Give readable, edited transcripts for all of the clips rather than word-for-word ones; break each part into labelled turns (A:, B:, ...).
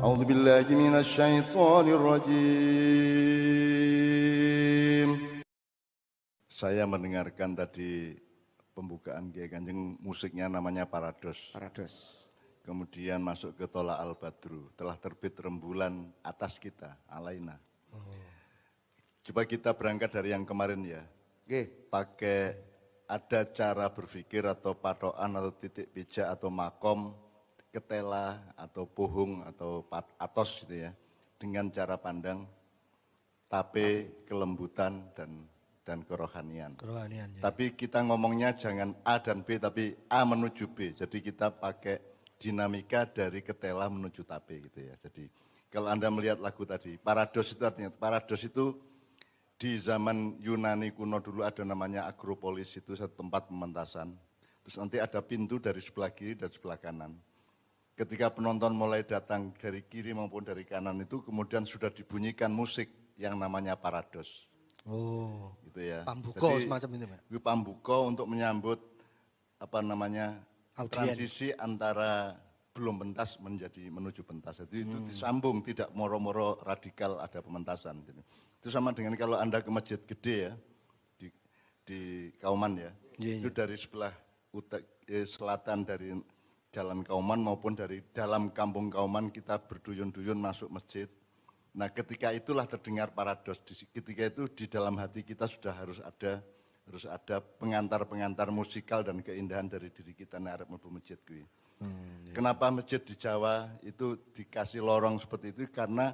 A: أعوذ بالله من الشيطان الرجيم. Saya mendengarkan tadi pembukaan Kiai Kanjeng, musiknya namanya Parados.
B: Parados.
A: Kemudian masuk ke Tola Al-Badru, telah terbit rembulan atas kita, alaina. Coba kita berangkat dari yang kemarin ya. Pakai ada cara berpikir atau patokan atau titik pijak atau makom, ketela atau pohung atau atos gitu ya. Dengan cara pandang, tape, kelembutan dan kerohanian.
B: Ya.
A: Tapi kita ngomongnya jangan A dan B, tapi A menuju B. Jadi kita pakai dinamika dari ketela menuju tape gitu ya. Jadi kalau Anda melihat lagu tadi, Parados itu artinya, Parados itu di zaman Yunani kuno dulu ada namanya Akropolis, itu satu tempat pementasan. Terus nanti ada pintu dari sebelah kiri dan sebelah kanan. Ketika penonton mulai datang dari kiri maupun dari kanan itu kemudian sudah dibunyikan musik yang namanya Parados.
B: Oh,
A: gitu ya.
B: pambuko
A: jadi,
B: semacam itu, Pak.
A: Pambuko untuk menyambut transisi antara belum pentas menuju pentas. Jadi itu disambung, tidak moro-moro radikal ada pementasan. Gitu. Itu sama dengan kalau Anda ke masjid gede ya, di Kauman ya, itu dari sebelah selatan dari Jalan Kauman maupun dari dalam kampung Kauman kita berduyun-duyun masuk masjid. Nah ketika itulah terdengar Parados, ketika itu di dalam hati kita sudah harus ada pengantar-pengantar musikal dan keindahan dari diri kita nek arep mlebu masjid kuwi. Kenapa masjid di Jawa itu dikasih lorong seperti itu? Karena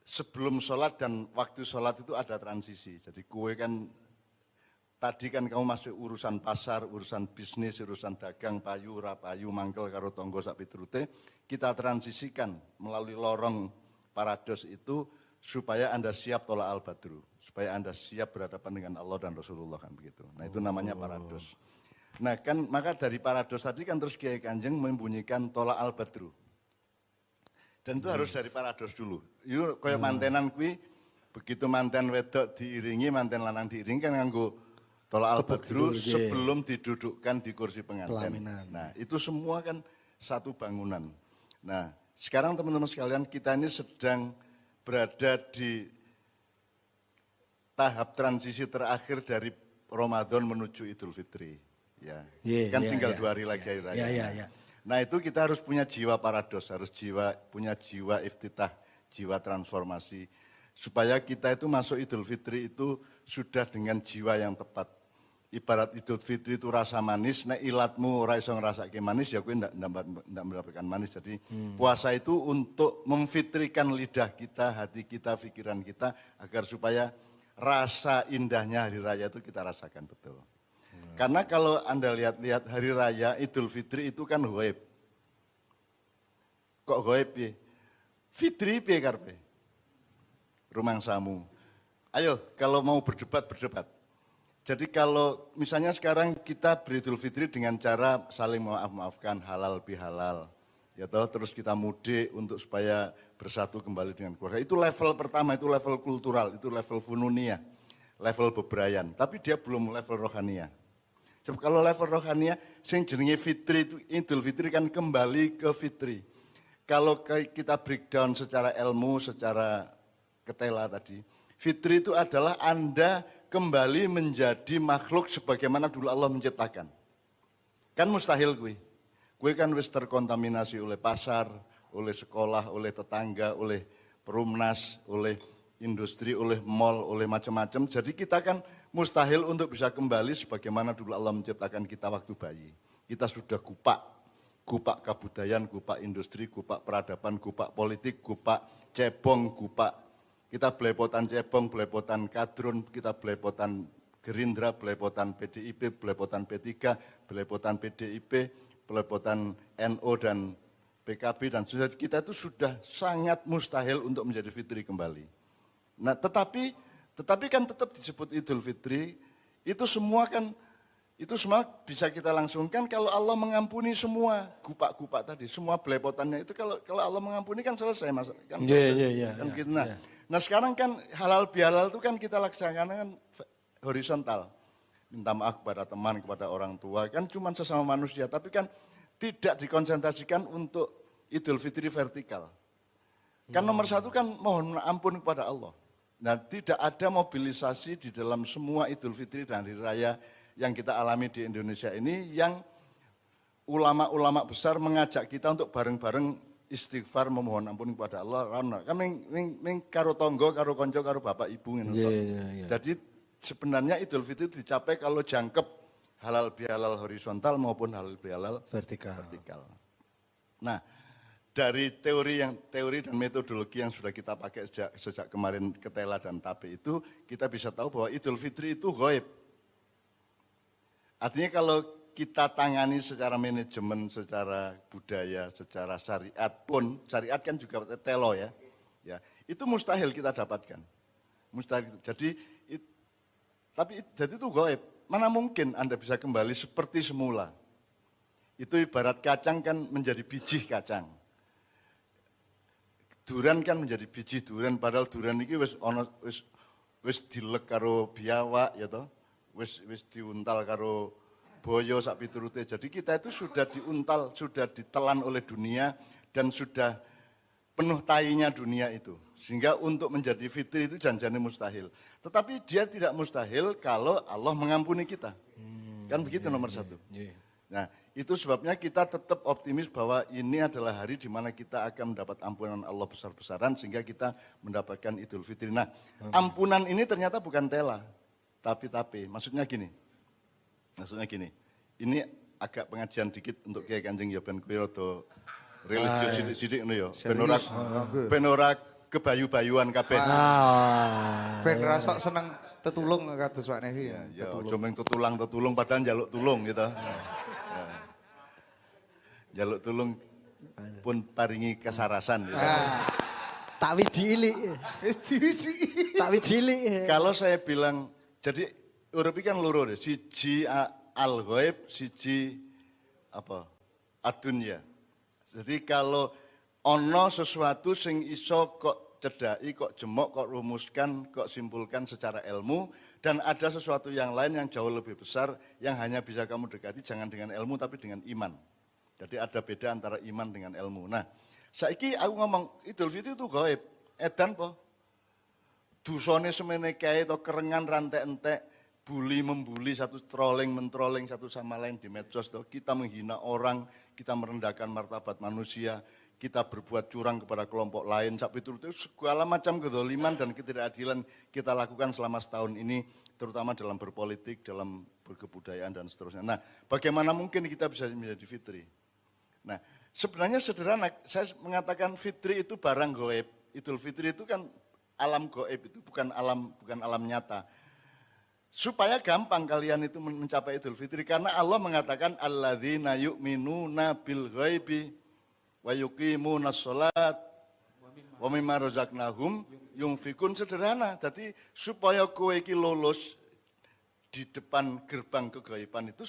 A: sebelum sholat dan waktu sholat itu ada transisi. Jadi kue kan, tadi kan kamu masuk urusan pasar, urusan bisnis, urusan dagang, payu, rapayu, mangkel, karo tonggo, sak piturute, kita transisikan melalui lorong Parados itu supaya Anda siap Tola Al-Badru, supaya Anda siap berhadapan dengan Allah dan Rasulullah kan begitu. Nah itu namanya Parados. Nah kan maka dari Parados tadi kan terus Kiai Kanjeng membunyikan Tola Al-Badru. Dan itu harus dari Parados dulu. Itu kayak mantenan kui, begitu manten wedok diiringi, manten lanang diiringi kan nganggo Tola Al-Badru sebelum didudukkan di kursi pengantin.
B: Pelaminan.
A: Nah itu semua kan satu bangunan. Nah sekarang teman-teman sekalian kita ini sedang berada di tahap transisi terakhir dari Ramadan menuju Idul Fitri. Ya, tinggal 2 hari lagi hari raya. Nah itu kita harus punya jiwa Parados, harus punya jiwa iftitah, jiwa transformasi. Supaya kita itu masuk Idul Fitri itu sudah dengan jiwa yang tepat. Ibarat Idul Fitri itu rasa manis, nek ilatmu ora iso ngrasake manis ya kowe ndak mendapatkan manis. Jadi puasa itu untuk memfitrikan lidah kita, hati kita, pikiran kita agar supaya rasa indahnya hari raya itu kita rasakan betul. Karena kalau Anda lihat-lihat hari raya Idul Fitri itu kan ghaib. Kok ghaib ya? Fitri piye karepe? Rumangsamu. Ayo kalau mau berdebat. Jadi kalau misalnya sekarang kita beridul fitri dengan cara saling maaf-maafkan, halal bihalal, ya toh, terus kita mudik untuk supaya bersatu kembali dengan keluarga. Itu level pertama, itu level kultural, itu level fununiyah, level bebrayan. Tapi dia belum level rohaniah. Coba kalau level rohaniah, sing jenenge fitri itu Idul Fitri kan kembali ke fitri. Kalau kita breakdown secara ilmu, secara ketela tadi, fitri itu adalah Anda kembali menjadi makhluk sebagaimana dulu Allah menciptakan. Kan mustahil gue. Gue kan wis terkontaminasi oleh pasar, oleh sekolah, oleh tetangga, oleh perumnas, oleh industri, oleh mall, oleh macam-macam. Jadi kita kan mustahil untuk bisa kembali sebagaimana dulu Allah menciptakan kita waktu bayi. Kita sudah gupak kebudayaan, gupak industri, gupak peradaban, gupak politik, gupak cebong, gupak. Kita belepotan cebong, belepotan kadrun, kita belepotan Gerindra, belepotan PDIP, belepotan P3, belepotan PDIP, belepotan NU dan PKB dan sudah kita itu sudah sangat mustahil untuk menjadi fitri kembali. Nah, tetapi kan tetap disebut Idul Fitri, itu semua bisa kita langsungkan kalau Allah mengampuni semua gupak-gupak tadi, semua belepotannya itu kalau Allah mengampuni kan selesai masalah kan. Nah sekarang kan halal bihalal itu kan kita laksanakan horizontal. Minta maaf kepada teman, kepada orang tua, kan cuma sesama manusia. Tapi kan tidak dikonsentrasikan untuk Idul Fitri vertikal. Kan nomor satu kan mohon ampun kepada Allah. Nah, tidak ada mobilisasi di dalam semua Idul Fitri dan Hari Raya yang kita alami di Indonesia ini yang ulama-ulama besar mengajak kita untuk bareng-bareng istighfar memohon ampun kepada Allah. Kan ning karo tonggo, karo konco, karo bapak ibu ngono. Jadi sebenarnya Idul Fitri dicapai kalau jangkep halal bihalal horizontal maupun halal bihalal vertikal. Nah, dari teori dan metodologi yang sudah kita pakai sejak kemarin ketela dan tabe itu, kita bisa tahu bahwa Idul Fitri itu ghaib. Artinya kalau kita tangani secara manajemen, secara budaya, secara syariat pun, syariat kan juga telo ya, itu mustahil kita dapatkan. Mustahil. Jadi itu ghaib. Mana mungkin Anda bisa kembali seperti semula? Itu ibarat kacang kan menjadi biji kacang. Duran kan menjadi biji duran, padahal duran ini wis dilek karo biawak ya toh, wis diuntal karo boyo sak piturute. Jadi kita itu sudah diuntal, sudah ditelan oleh dunia dan sudah penuh tainya dunia itu. Sehingga untuk menjadi fitri itu janjinya mustahil. Tetapi dia tidak mustahil kalau Allah mengampuni kita. Kan begitu nomor satu. Nah, itu sebabnya kita tetap optimis bahwa ini adalah hari di mana kita akan mendapat ampunan Allah besar-besaran sehingga kita mendapatkan Idul Fitri. Nah, ampunan ini ternyata bukan tela, tapi. Maksudnya gini, ini agak pengajian dikit untuk Kiai Kanjeng ya ben kowe rada religius sidik-sidik ngono ya. Ben ora kebayu-bayuan kabeh.
B: Ben rasok seneng tetulung kados Pak Nevi ya.
A: Ya, cuma tetulung padahal njaluk tulung gitu. Jaluk tulung pun paringi kesarasan. Gitu.
C: Tak wijili.
A: Kalau saya bilang, jadi urip kan loro deh, siji al-ghaib, siji adunya. Jadi kalau ono sesuatu sing iso kok cedai, kok jemok, kok rumuskan, kok simpulkan secara ilmu, dan ada sesuatu yang lain yang jauh lebih besar yang hanya bisa kamu dekati jangan dengan ilmu tapi dengan iman. Jadi ada beda antara iman dengan ilmu. Nah, saiki aku ngomong Idul Fitri itu gaib. Edan po. Dusone semene kae to kerengan rantai entek, membuli satu mentrolling satu sama lain di medsos to. Kita menghina orang, kita merendahkan martabat manusia, kita berbuat curang kepada kelompok lain. Sak piturute segala macam kedzaliman dan ketidakadilan kita lakukan selama setahun ini, terutama dalam berpolitik, dalam berkebudayaan dan seterusnya. Nah, bagaimana mungkin kita bisa menjadi fitri? Nah, sebenarnya sederhana, saya mengatakan fitri itu barang goib. Idul Fitri itu kan alam goib, itu bukan alam nyata. Supaya gampang kalian itu mencapai Idul Fitri, karena Allah mengatakan alladzina yu'minuna bil ghaibi wa yuqimunas shalat wa mimma razaqnahum yunfikun. Sederhana, jadi supaya kowe iki lolos di depan gerbang kegaiban itu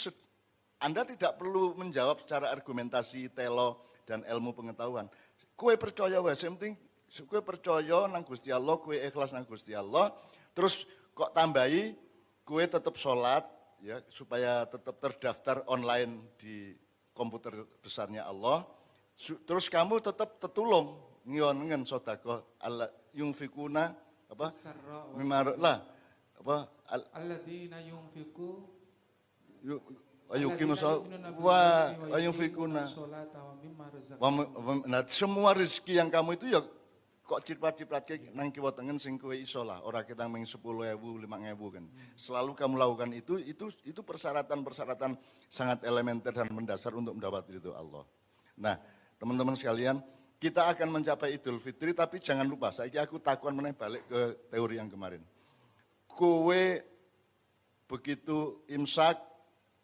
A: Anda tidak perlu menjawab secara argumentasi, telo, dan ilmu pengetahuan. Kue percaya wae, penting kue percaya nang Gusti Allah, kue ikhlas nang Gusti Allah, terus kok tambahi kue tetap sholat, ya supaya tetap terdaftar online di komputer besarnya Allah. Terus kamu tetap tetulung, ngion sodako, yungfikuna, apa? Mimar lah, apa?
D: Alladzina yunfiku
A: Ayuki masal wa ayufikuna. Nah, semua rezeki yang kamu itu ya kok ciprat-ciprat nang kiwa tengen sing kowe iso lah, ora kita meng 10.000, 5.000 kan. Selalu kamu lakukan itu persyaratan-persyaratan sangat elementer dan mendasar untuk mendapat ridho Allah. Nah, teman-teman sekalian, kita akan mencapai Idul Fitri tapi jangan lupa, saiki aku takon meneh balik ke teori yang kemarin. Kowe begitu imsak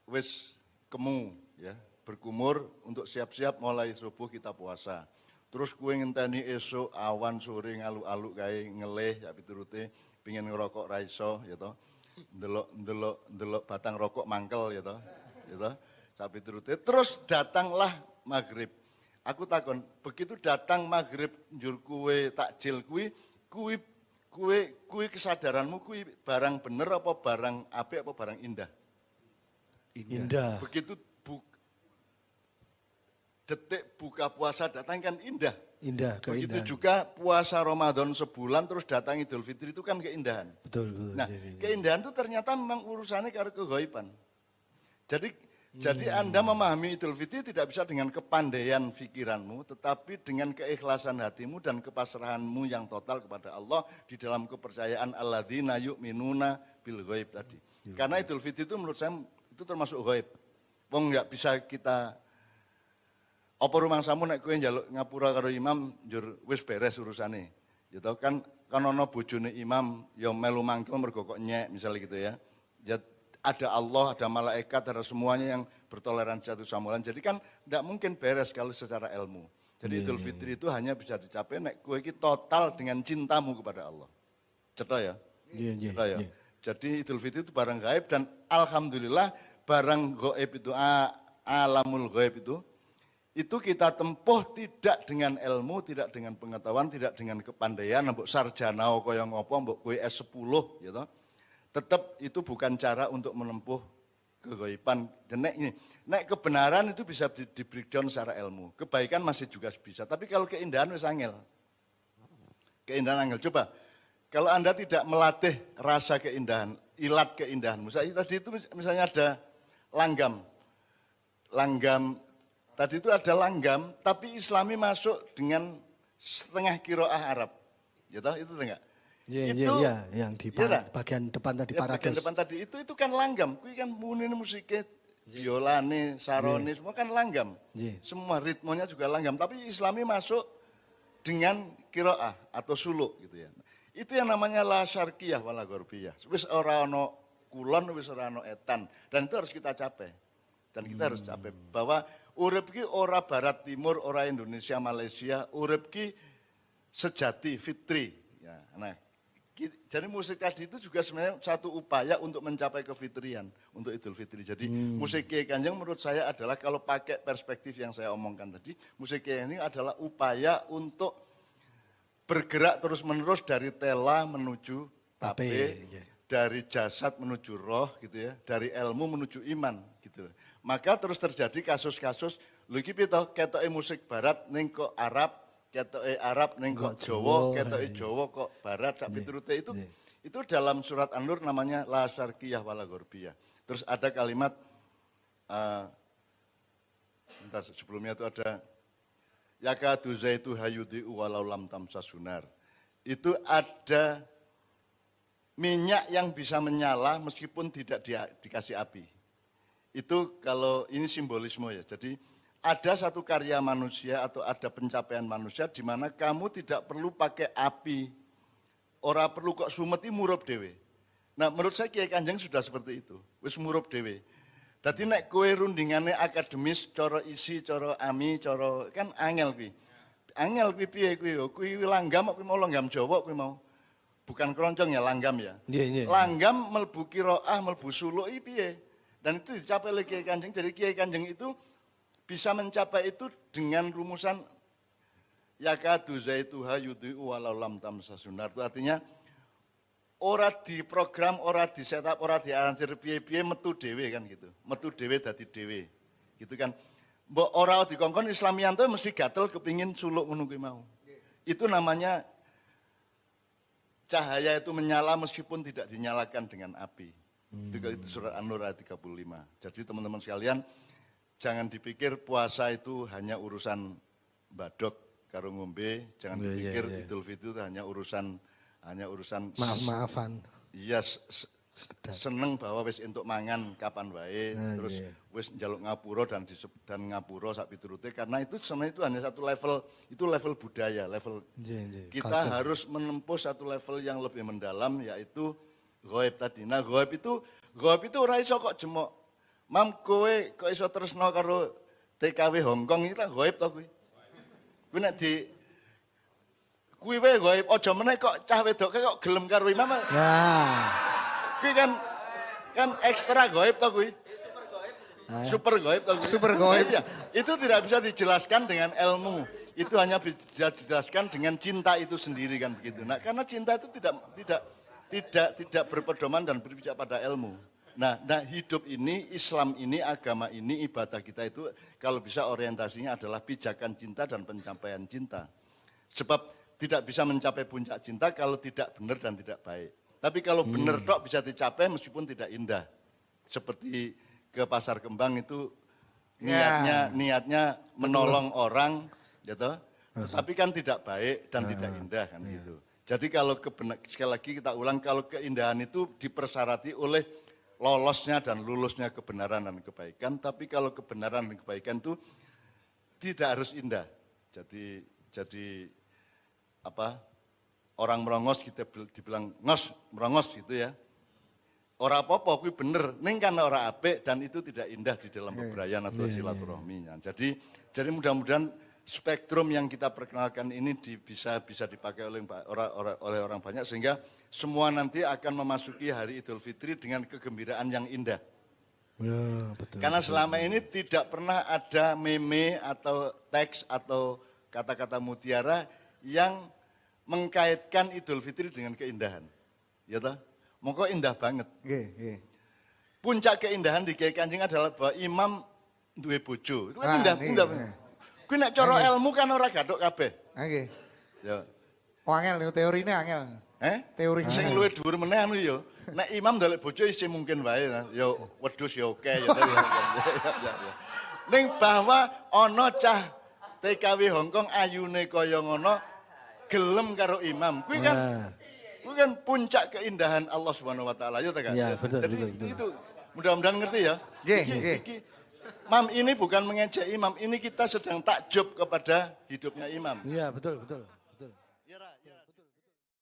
A: wis kemu ya, berkumur untuk siap-siap mulai subuh kita puasa. Terus kue ngenteni esuk awan sore ngalu-alu kae ngelih ya piturute pengin ngerokok ra iso ya to. Ndelok batang rokok mangkel ya to. Ya to. Sak piturute terus datanglah maghrib. Aku takon, begitu datang maghrib njur kue takjil kue kesadaranmu kue barang bener apa barang apik apa barang indah?
C: Indah.
A: Begitu detik buka puasa datang kan indah.
C: Indah,
A: Begitu
C: keindahan.
A: juga puasa Ramadan sebulan terus datang Idul Fitri itu kan keindahan.
C: Betul, betul.
A: Nah, keindahan itu ternyata memang urusannya karo keghaiban. Jadi Anda memahami Idul Fitri tidak bisa dengan kepandaian pikiranmu, tetapi dengan keikhlasan hatimu dan kepasrahanmu yang total kepada Allah di dalam kepercayaan alladzina yu'minuna bil ghaib tadi. Karena Idul Fitri itu menurut saya itu termasuk ghaib. Wong enggak bisa kita apa rumangsamu nek kowe njaluk ngapura karo imam njur wis beres urusane. Ya tau kan ana bojone imam ya melu mangkel mergo kok nyek misalnya gitu ya. Ya ada Allah, ada malaikat, ada semuanya yang bertoleransi satu sama lain. Jadi kan tidak mungkin beres kalau secara ilmu. Jadi Idul Fitri itu hanya bisa dicapai nek kowe iki total dengan cintamu kepada Allah. Cetha ya? Cetha ya. Jadi Idul Fitri itu barang gaib dan alhamdulillah barang gaib itu alamul gaib itu kita tempuh tidak dengan ilmu, tidak dengan pengetahuan, tidak dengan kepandaian, mbok sarjana kaya ngopo, mbok kowe S10 gitu. Tetap itu bukan cara untuk menempuh keghaiban. Dan nek kebenaran itu bisa di breakdown secara ilmu. Kebaikan masih juga bisa, tapi kalau keindahan wis angel. Keindahan angel. Coba kalau Anda tidak melatih rasa keindahan, ilat keindahan. Misalnya tadi itu misalnya ada langgam. Tadi itu ada langgam, tapi Islami masuk dengan setengah kiroah Arab. Gitu, itu enggak?
C: Iya, yang di bagian depan tadi,
A: ya, bagian depan tadi itu kan langgam. Kui kan munine musiknya, biolane, sarone, semua kan langgam. Semua ritmenya juga langgam, tapi Islami masuk dengan kiroah atau suluk gitu ya. Itu yang namanya la syarqiyah wala gharbiyah. Wis ora ono kulon, wis ora ono etan, dan itu harus kita capai. Dan kita harus capai bahwa urip ki ora barat timur, ora Indonesia, Malaysia, urip ki sejati, fitri. Ya, nah, jadi musik tadi itu juga sebenarnya satu upaya untuk mencapai kefitrian untuk Idul Fitri. Jadi musik Kiai Kanjeng menurut saya adalah kalau pakai perspektif yang saya omongkan tadi, musik Kiai ini adalah upaya untuk bergerak terus-menerus dari tela menuju tape, dari jasad menuju roh gitu ya, dari ilmu menuju iman gitu. Maka terus terjadi kasus-kasus, lho iki piye to ketoke musik barat ning kok Arab, ketoke Arab ning kok Jawa, ketoke Jawa kok barat sak piturute itu dalam surat An-Nur namanya la syarqiyah wala gharbiyah. Terus ada kalimat sebelumnya itu ada yakadu zaitu hayudi walau lam tamsasunar. Itu ada minyak yang bisa menyala meskipun tidak dikasih api. Itu kalau ini simbolisme ya. Jadi ada satu karya manusia atau ada pencapaian manusia di mana kamu tidak perlu pakai api. Ora perlu kok sumeti murup dewe. Nah menurut saya Kiai Kanjeng sudah seperti itu. Wis murup dewe. Dadi nek kowe rundingane akademis, cara isi, cara ami, cara kan angel kuwi. Angel kuwi piye kuwi yo? Kuwi langgam kok kuwi mau langgam Jawa kuwi mau. Bukan keroncong ya langgam ya. Langgam mlebu qiraah, mlebu suluk iki piye? Dan itu dicapai oleh Kiai Kanjeng. Jadi Kiai Kanjeng itu bisa mencapai itu dengan rumusan yakadu zaituha yudhi'u walau lam tamsasunar. Itu artinya ora diprogram, ora di setup, ora diaransir piye-piye metu dhewe kan gitu. Metu dhewe dadi dhewe. Gitu kan. Mbok ora dikongkon Islamianto mesti gatel kepingin suluk ngono kuwi mau. Itu namanya cahaya itu menyala meskipun tidak dinyalakan dengan api. Itu surat An-Nur ayat 35. Jadi teman-teman sekalian, jangan dipikir puasa itu hanya urusan badok karo ngombe, jangan dipikir Idul Fitri itu hanya urusan
C: maaf-maafan.
A: Iya, seneng bahwa wis entuk mangan kapan wae, terus wis njaluk ngapura dan ngapura sak piturute karena itu sebenarnya itu hanya satu level, itu level budaya, level kita harus menempuh satu level yang lebih mendalam yaitu ghaib tadi. Nah, ghaib itu ora iso kok jemok. Mam kowe kok iso tresno karo TKW Hongkong iki lah ghaib to kuwi. Kuwi nek di kuwi wae ghaib aja meneh kok cah wedoke kok gelem karo imam. Nah. Kuwi kan ekstra ghaib to kuwi. Super ghaib to kuwi. Super ghaib ya. Itu tidak bisa dijelaskan dengan ilmu. Itu hanya bisa dijelaskan dengan cinta itu sendiri kan begitu. Nah, karena cinta itu tidak berpedoman dan berpijak pada ilmu. Nah, hidup ini, Islam ini, agama ini, ibadah kita itu kalau bisa orientasinya adalah pijakan cinta dan pencapaian cinta. Sebab tidak bisa mencapai puncak cinta kalau tidak benar dan tidak baik. Tapi kalau benar tok bisa dicapai meskipun tidak indah. Seperti ke Pasar Kembang itu niatnya menolong orang, gitu. Tapi kan tidak baik dan tidak indah kan gitu. Jadi kalau sekali lagi kita ulang, kalau keindahan itu dipersyaratkan oleh lolosnya dan lulusnya kebenaran dan kebaikan. Tapi kalau kebenaran dan kebaikan itu tidak harus indah. Jadi apa? Orang merongos kita dibilang merongos gitu ya. Ora apa-apa kuwi bener, ning kan ora apik dan itu tidak indah di dalam bebrayan atau silaturahminya. Jadi mudah-mudahan spektrum yang kita perkenalkan ini bisa dipakai oleh orang banyak sehingga semua nanti akan memasuki hari Idul Fitri dengan kegembiraan yang indah.
C: Ya, betul.
A: Karena selama ini tidak pernah ada meme atau teks atau kata-kata mutiara yang mengkaitkan Idul Fitri dengan keindahan. Ya toh? Moko indah banget. Puncak keindahan di Kiai Kanjeng adalah bahwa imam duwe bojo. Itu kan indah banget. Kuwi nek cara ilmu kan ora gathuk kabeh.
B: Nggih.
A: Ya.
B: Angel niku teorine angel. Teori
A: Sing luwih dhuwur meneh anu ya. Nek imam ndelok bojo isih mungkin wae. Ya wedhus ya oke ya. Ning bahwa ana cah TKW Hongkong ayune kaya ngono gelem karo imam. Kuwi kan puncak keindahan Allah Subhanahu wa taala ya ta kan?
C: Ya, betul,
A: Jadi
C: betul.
A: itu mudah-mudahan ngerti ya. Iki Mam ini bukan mengejek imam, ini kita sedang takjub kepada hidupnya imam.
C: Iya, betul.